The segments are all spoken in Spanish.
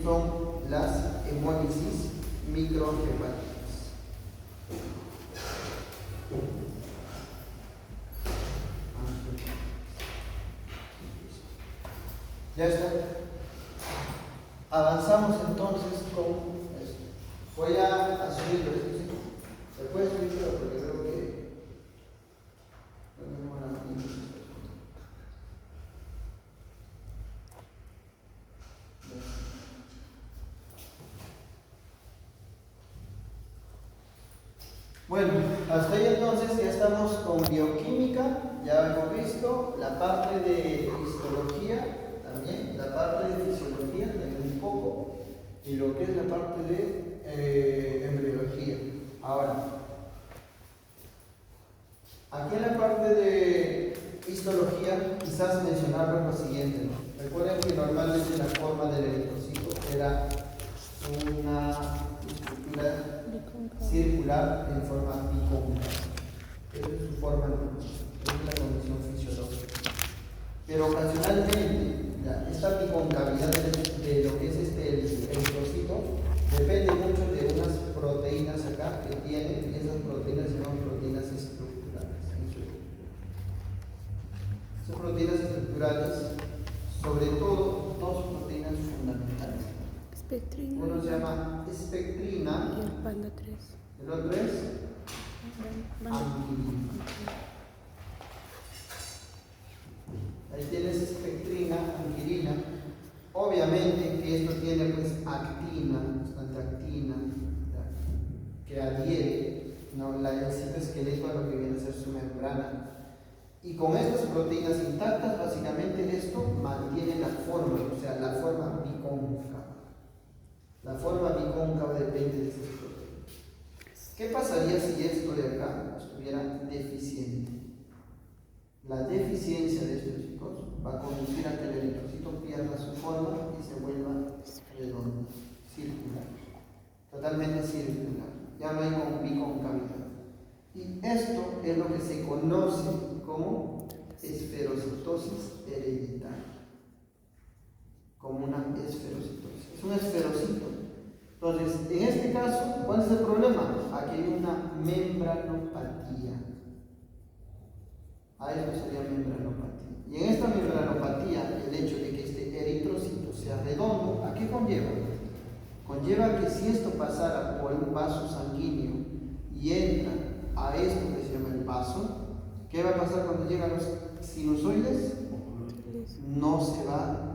son las hemólisis microhepáticas. Ya está. Avanzamos entonces con esto. Voy a subirlo. ¿Se puede subirlo? Porque creo que no tengo la manita. Bueno, hasta ahí entonces ya estamos con bioquímica, ya hemos visto la parte de histología también, la parte de fisiología también un poco, y lo que es la parte de embriología. Ahora, aquí en la parte de histología quizás mencionar lo siguiente, ¿no? Recuerden que normalmente la forma del eritrocito era una estructura circular en forma bicóncava. Esa es su forma, esa es la condición fisiológica. Pero ocasionalmente, esta biconcavidad de lo que es el eritrocito depende mucho de unas proteínas acá que tienen, y esas proteínas se llaman proteínas estructurales. Esas proteínas estructurales, sobre todo, dos proteínas fundamentales. Espectrina. Uno se llama espectrina. Y el panda 3. El otro es anquilina. Ahí tienes espectrina, anquilina. Obviamente que esto tiene pues actina, bastante actina, ¿ya? Que adhiere, ¿no? El citoesqueleto a lo que viene a ser su membrana. Y con estas proteínas intactas, básicamente esto mantiene la forma, o sea, la forma bicóncava. La forma bicóncava depende de esas proteínas. ¿Qué pasaría si esto de acá estuviera deficiente? La deficiencia de estos chicos va a conducir a que el eritrocito pierda su forma y se vuelva redondo, circular, totalmente circular. Ya no hay biconcavidad. Y esto es lo que se conoce como esferocitosis hereditaria. Como una esferocitosis. Es un esferocito. Entonces, en este caso, ¿cuál es el problema? Aquí hay una membranopatía. A esto sería membranopatía. Y en esta membranopatía, el hecho de que este eritrocito sea redondo, ¿a qué conlleva? Conlleva que si esto pasara por un vaso sanguíneo y entra a esto que se llama el vaso, ¿qué va a pasar cuando llegan los sinusoides? No se va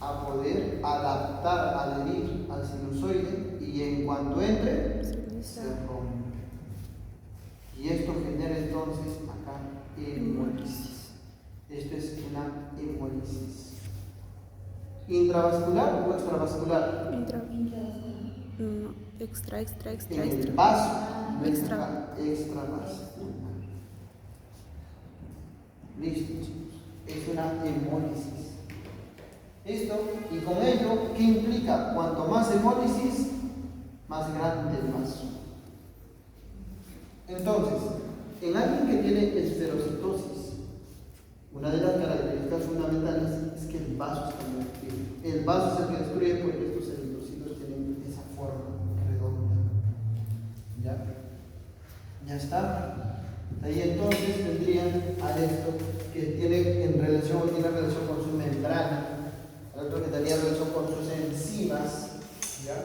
a poder adaptar, adherir al sinusoide, y en cuanto entre, se rompe. Y esto genera entonces acá hemólisis. Esto es una hemólisis. ¿Intravascular o extravascular? No, extra. En el vaso, no es Extra. acá, extravascular. Listo, chicos. Es una hemólisis. ¿Listo? Y con ello, ¿qué implica? Cuanto más hemólisis, más grande el vaso. Entonces, en alguien que tiene esferocitosis, una de las características fundamentales es que el vaso está muy activo. El vaso es el que destruye porque estos eritrocitos tienen esa forma redonda. ¿Ya? ¿Ya está? Ahí entonces tendrían a esto que tiene relación con su membrana, el otro que tenía relación con sus enzimas, ¿ya?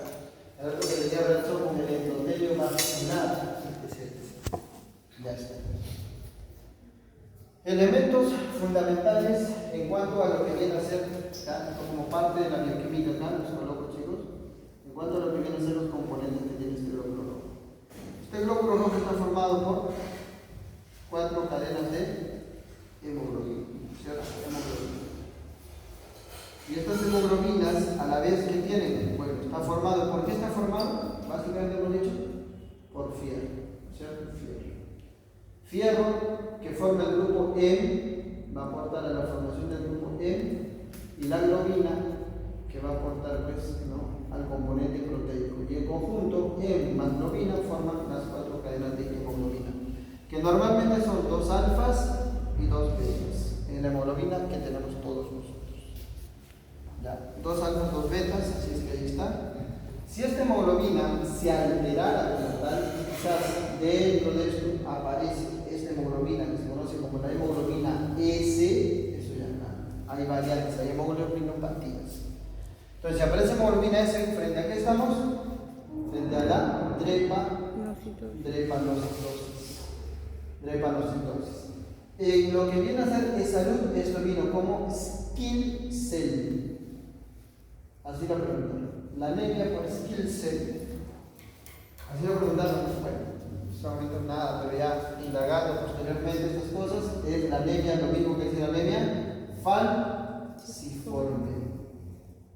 El otro que tenía relación con el endotelio vascular, etc. Ya está. Elementos fundamentales en cuanto a lo que viene a ser, ¿ya? Como parte de la bioquímica acá, los locos, chicos, en cuanto a lo que vienen a ser los componentes que tiene este glóbulo rojo. Este glóbulo rojo está formado por 4 cadenas de hemoglobina, ¿cierto? Hemoglobina. Y estas hemoglobinas, a la vez que tienen, bueno, está formado, ¿por qué está formado? Básicamente hemos dicho, por fierro, ¿cierto? Fierro que forma el grupo M, va a aportar a la formación del grupo M, y la globina que va a aportar, pues, ¿no?, al componente proteico. Y en conjunto, M más globina forman las 4 cadenas de hemoglobina, que normalmente son 2 alfas y 2 betas en la hemoglobina que tenemos todos nosotros. ¿Ya? 2 alfas, 2 betas, así es que ahí está. hemoglobina se alterara como tal, quizás dentro de esto aparece esta hemoglobina que se conoce como la hemoglobina S, eso ya no. Hay variantes, hay hemoglobinopatías. Entonces, si aparece hemoglobina S, ¿frente a qué estamos? Frente a la drepanocitosis. En lo que viene a ser es salud, esto vino como skill cell. Así lo preguntaron. La anemia por skill cell. Así lo preguntaron. Bueno, solamente nada, pero ya indagando posteriormente estas cosas, es la anemia, lo mismo que es la anemia falciforme.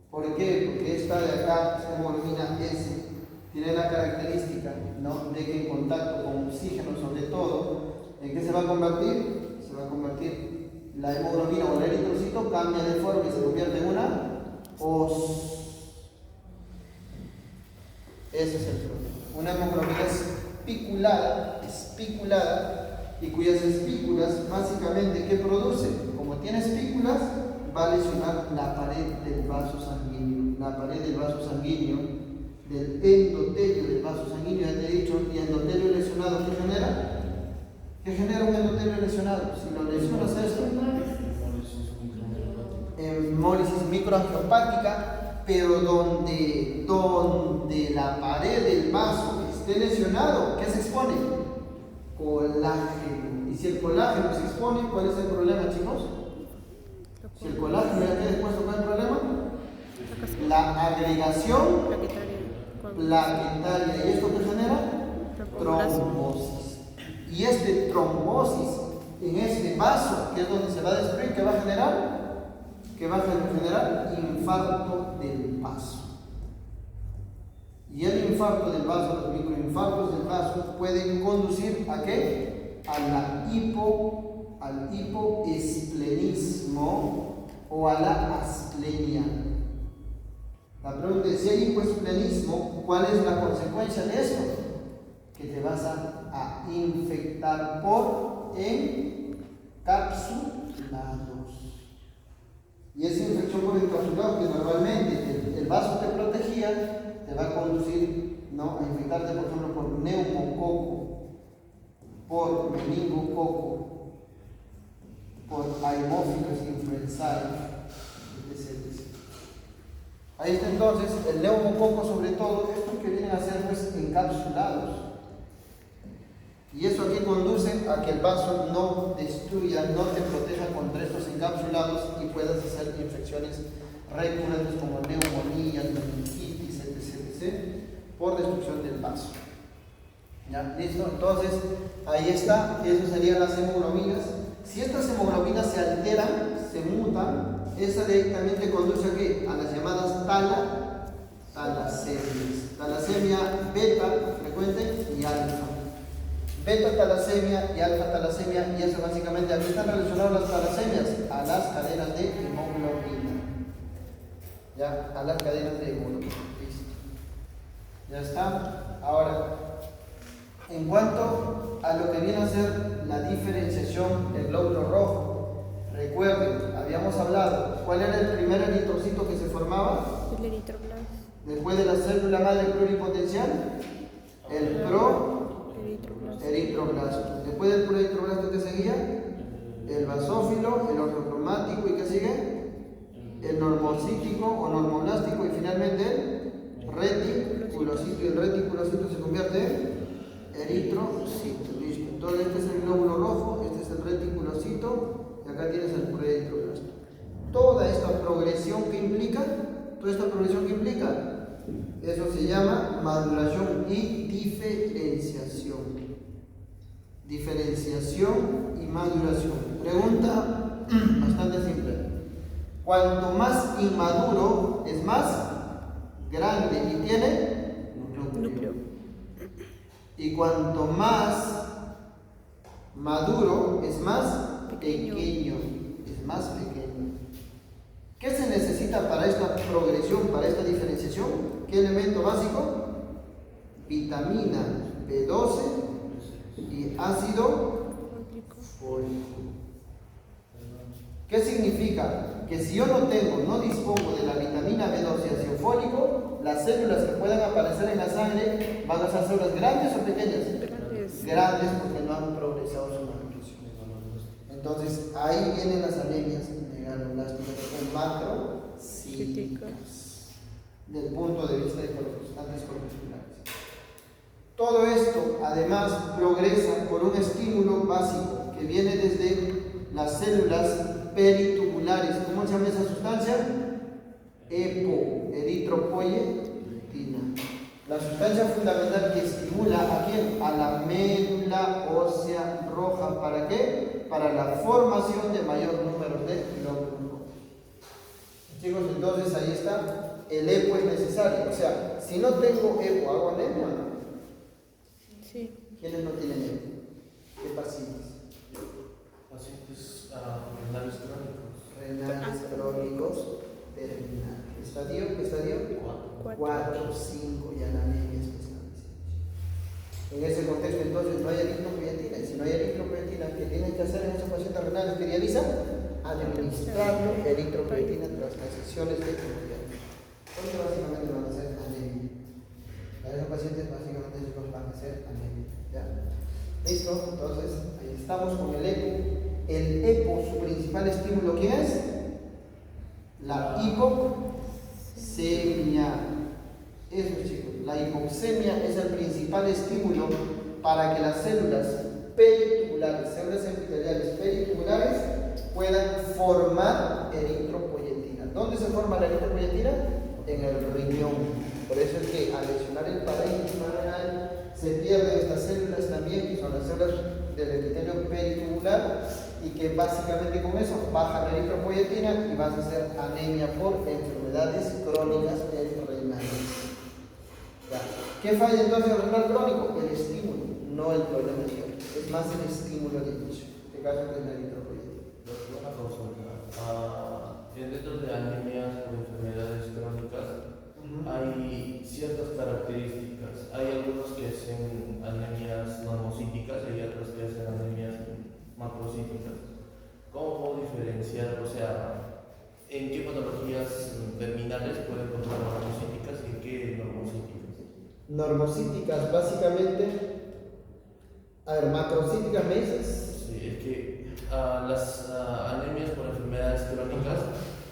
¿Por qué? Porque esta de acá, esta hemoglobina S, tiene la característica, ¿no?, de que en contacto con oxígeno, sobre todo, ¿en qué se va a convertir? Se va a convertir la hemoglobina o el eritrocito, cambia de forma y se convierte en una os. Ese es el problema. Una hemoglobina espiculada, y cuyas espículas, básicamente, ¿qué produce? Como tiene espículas, va a lesionar la pared del vaso sanguíneo. La pared del vaso sanguíneo, del endotelio del vaso sanguíneo, ya te he dicho, y endotelio lesionado, ¿qué genera? ¿Qué genera un endotelio lesionado? Si lo lesionas esto, hemólisis microangiopática, pero donde la pared del vaso esté lesionado, ¿qué se expone? Colágeno. Y si el colágeno se expone, ¿cuál es el problema, chicos? Si el colágeno ya queda expuesto, ¿cuál es el problema? La agregación plaquetaria. ¿Y esto qué genera? Trombosis. Y este trombosis en este vaso, que es donde se va a destruir, ¿qué va a generar? Que va a generar infarto del vaso. Y el infarto del vaso, los microinfartos del vaso, pueden conducir ¿a qué? Al hipoesplenismo o a la asplenia. La pregunta es, si hay hipoesplenismo, ¿cuál es la consecuencia de esto? Que te vas a infectar por encapsulados. Y esa infección por encapsulados, que normalmente el vaso te protegía, te va a conducir, ¿no?, a infectarte, por ejemplo, por neumococo, por meningococo, por Haemophilus influenzae, etc. Ahí está entonces el neumococo, sobre todo estos que vienen a ser pues encapsulados. Y eso aquí conduce a que el vaso no destruya, no te proteja contra estos encapsulados y puedas hacer infecciones recurrentes como neumonías, meningitis, etc., por destrucción del vaso. ¿Ya? ¿Listo? Entonces, ahí está, eso serían las hemoglobinas. Si estas hemoglobinas se alteran, se mutan, esa directamente conduce a ¿qué? A las llamadas talasemias. Talasemia beta frecuente y alfa. Beta talasemia y alfa talasemia, y eso básicamente, ¿a qué están relacionadas las talasemias? A las cadenas de hemoglobina. ¿Ya? A las cadenas de hemoglobina. Listo. Ya está. Ahora, en cuanto a lo que viene a ser la diferenciación del glóbulo rojo, recuerden, habíamos hablado, ¿cuál era el primer eritrocito que se formaba? El eritroblasto. Después de la célula madre pluripotencial, el eritroblasto. Después del proeritroblasto, ¿qué seguía? El basófilo, el ortocromático, ¿y qué sigue? El normocítico o normoblástico, y finalmente el reticulocito. Y el reticulocito se convierte en eritrocito. Listo. Entonces este es el glóbulo rojo, este es el reticulocito, y acá tienes el proeritroblasto. Toda esta progresión que implica, eso se llama maduración y diferenciación. Diferenciación y maduración. Pregunta bastante simple. Cuanto más inmaduro es más grande y tiene núcleo. Y cuanto más maduro es más pequeño. Es más pequeño. ¿Qué se necesita para esta progresión, para esta diferenciación? ¿Qué elemento básico? Vitamina B12 y ácido fólico. ¿Qué significa? que si yo no dispongo de la vitamina B12 y ácido fólico, las células que puedan aparecer en la sangre van a ser células grandes o pequeñas. Grandes. Grandes porque no han progresado su malnutrición. Entonces ahí vienen las anemias megaloblásticas o macrocíticas del punto de vista de los anticorpusculares. Todo esto además progresa por un estímulo básico que viene desde las células peritubulares. ¿Cómo se llama esa sustancia? EPO, eritropoyetina. La sustancia fundamental que estimula ¿a quién? A la médula ósea roja. ¿Para qué? Para la formación de mayor número de glóbulos rojos. Chicos, entonces ahí está. El EPO es necesario. O sea, si no tengo EPO, ¿hago anemia o no? Sí. ¿Quiénes no tienen EPO? ¿Qué pacientes? Pacientes renales crónicos. Renales crónicos terminales. ¿Estadio? ¿Qué estadio? 4, 5, ya la anemia es establecida. En ese contexto, entonces, no hay eritropoyetina. Y si no hay eritropoyetina, ¿qué tienen que hacer en esos pacientes renales que dializan? Administrarlo eritropoyetina tras las sesiones de hemodiálisis. Porque básicamente van a ser anemia. Para esos pacientes, básicamente, chicos, van a ser anemia. ¿Ya? ¿Listo? Entonces, ahí estamos con el EPO. El EPO, su principal estímulo, ¿quién es? La hipoxemia. Eso, chicos, la hipoxemia es el principal estímulo para que las células peritubulares, células epiteliales peritubulares, puedan formar eritropoyetina. ¿Dónde se forma la eritropoyetina? En el riñón. Por eso es que al lesionar el parénquima renal se pierden estas células también, que son las células del epitelio peritubular, y que básicamente con eso baja la eritropoyetina y vas a hacer anemia por enfermedades crónicas renales. ¿Qué falla entonces el renal crónico? El estímulo, no el problema inicial. Es más el estímulo de inicio. En este caso es la eritropoyetina. Una consulta. Dentro de anemias por enfermedades crónicas hay ciertas características. Hay algunos que hacen anemias normocíticas y hay otros que hacen anemias macrocíticas. ¿Cómo puedo diferenciar? O sea, ¿en qué patologías terminales pueden encontrar macrocíticas y en qué normocíticas? Normocíticas, básicamente. A ver, macrocíticas me dices. Sí, es que las anemias por enfermedades crónicas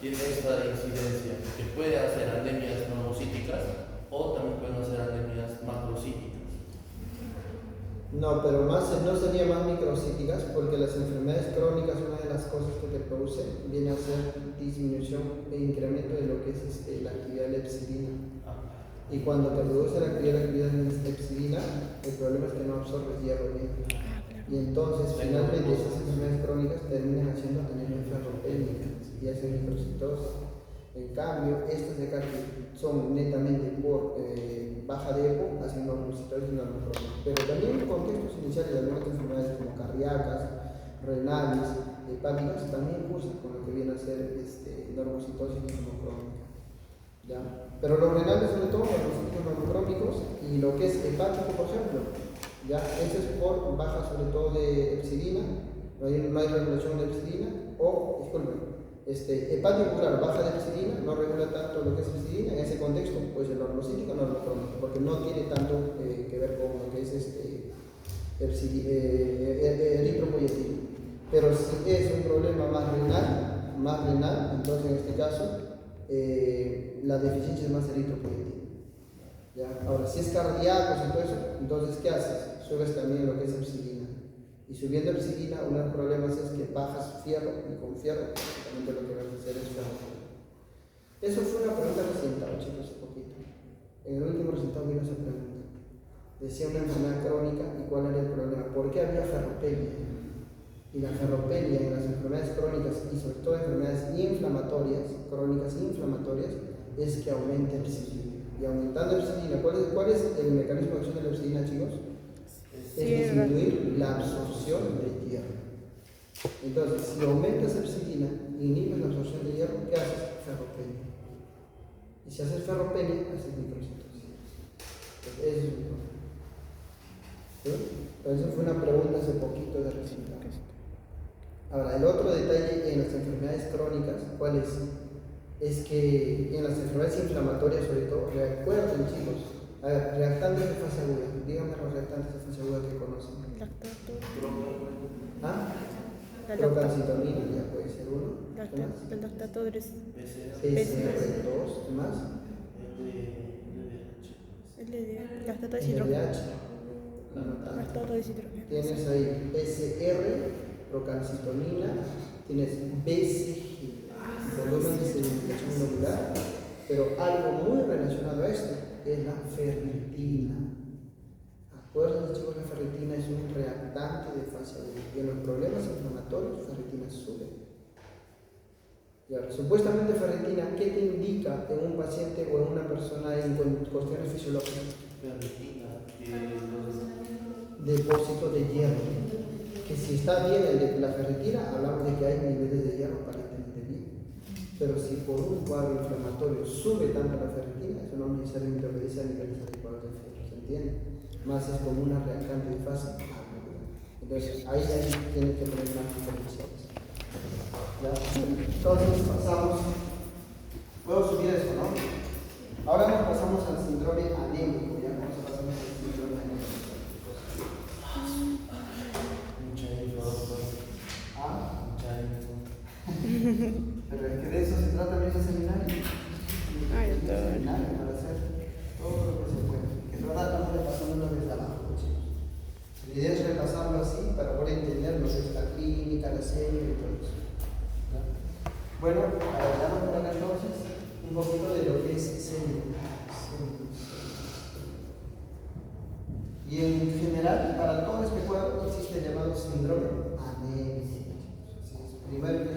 tienen esta incidencia, que puede hacer anemias normocíticas o también pueden hacer anemias macrocíticas. No, pero no sería más microcíticas, porque las enfermedades crónicas, una de las cosas que te produce viene a ser disminución e incremento de lo que es la actividad de la epsilina. Y cuando te produce la actividad de epsilina, el problema es que no absorbes hierro bien. Y entonces, finalmente, esas enfermedades crónicas terminan haciendo anemia ferropénica y hacen microcitosis. En cambio, estas de acá que son netamente por baja de EPO, hacen normocitosis y normocrónica. Pero también en contextos iniciales de algunas enfermedades como cardíacas, renales, hepáticas, también cursan con lo que viene a ser normocitosis y normocrónica. ¿Ya? Pero los renales, sobre todo, los normocrónicos, y lo que es hepático, por ejemplo, ¿ya? Eso es por baja sobre todo de epsilina, no hay regulación de epsilina, o, disculpen, hepático, claro, baja de epsilina, no regula tanto lo que es epsilina, en ese contexto, pues el normocítico, normocrónico, porque no tiene tanto que ver con lo que es eritropoyetina. Pero si es un problema más renal, entonces en este caso, la deficiencia es más eritropoyetina. ¿Ya? Ahora, si es cardíaco y todo eso, entonces ¿qué haces? Subes también lo que es epsilina. Y subiendo epsilina, uno de los problemas es que bajas fierro, y con fierro, básicamente lo que vas a hacer es ferro. Eso fue una pregunta recientada, chicos, hace poquito. En el último resultado vino esa pregunta. Decía una enfermedad crónica y cuál era el problema. ¿Por qué había ferropenia? Y la ferropenia en las enfermedades crónicas y sobre todo enfermedades inflamatorias, crónicas inflamatorias, es que aumenta epsilina. Y aumentando epsilina, ¿cuál es el mecanismo de acción de la epsilina, chicos? Es disminuir la absorción de hierro. Entonces, si aumentas epsilina, inhibes la absorción de hierro, ¿qué haces? Ferropenia. Y si haces ferropenia, haces microcitosis. Entonces, eso es un problema. ¿Sí? Entonces, fue una pregunta hace poquito de resultados. Ahora, el otro detalle en las enfermedades crónicas, ¿cuál es? Es que en las enfermedades inflamatorias, sobre todo, recuerden, chicos, a ver, reactantes de fase aguda. Díganme los reactantes de fase aguda que conocen. Lactato. ¿Ah? La Procalcitonina, ya puede ser uno. ¿Qué más? El lactato PCR2, ¿qué más? lactato deshidrógeno. LDH. No tanto. Lactato deshidrógeno. Tienes ahí PCR, procalcitonina, tienes BCG, volumen de sedimentación glomerular, pero algo muy relacionado a esto es la ferritina. Acuérdense, chicos, la ferritina es un reactante de fase aguda y en los problemas inflamatorios la ferritina sube. Y ahora, supuestamente ferritina, ¿qué te indica en un paciente o en una persona en cuestiones fisiológicas? Depósito de hierro. Que si está bien el de la ferritina, hablamos de que hay niveles de hierro aparentemente bien. Pero si por un cuadro inflamatorio sube tanto la ferritina, eso no necesariamente obedece a niveles adecuados de fierro, ¿se entiende? Más es como una reactante de fase aguda. Entonces, ahí tienes que poner más diferenciales. ¿Ya? Entonces pasamos, puedo subir esto, ¿no? Ahora nos pasamos al síndrome anémico, ¿ya? Vamos a pasar al síndrome anémico. ¿Ah? Pero es que de eso se trata en ese seminario. Ay, En doctor. ese seminario para hacer todo lo que se puede. Que tratamos de pasarlo una vez abajo, chicos. La idea es repasarlo así para poder entender lo que es la clínica, la serie y todo eso. ¿Ya? Bueno, hablamos por acá entonces un poquito de lo que es serie. Y en general, para todo este cuadro existe el llamado síndrome anémico. Primero que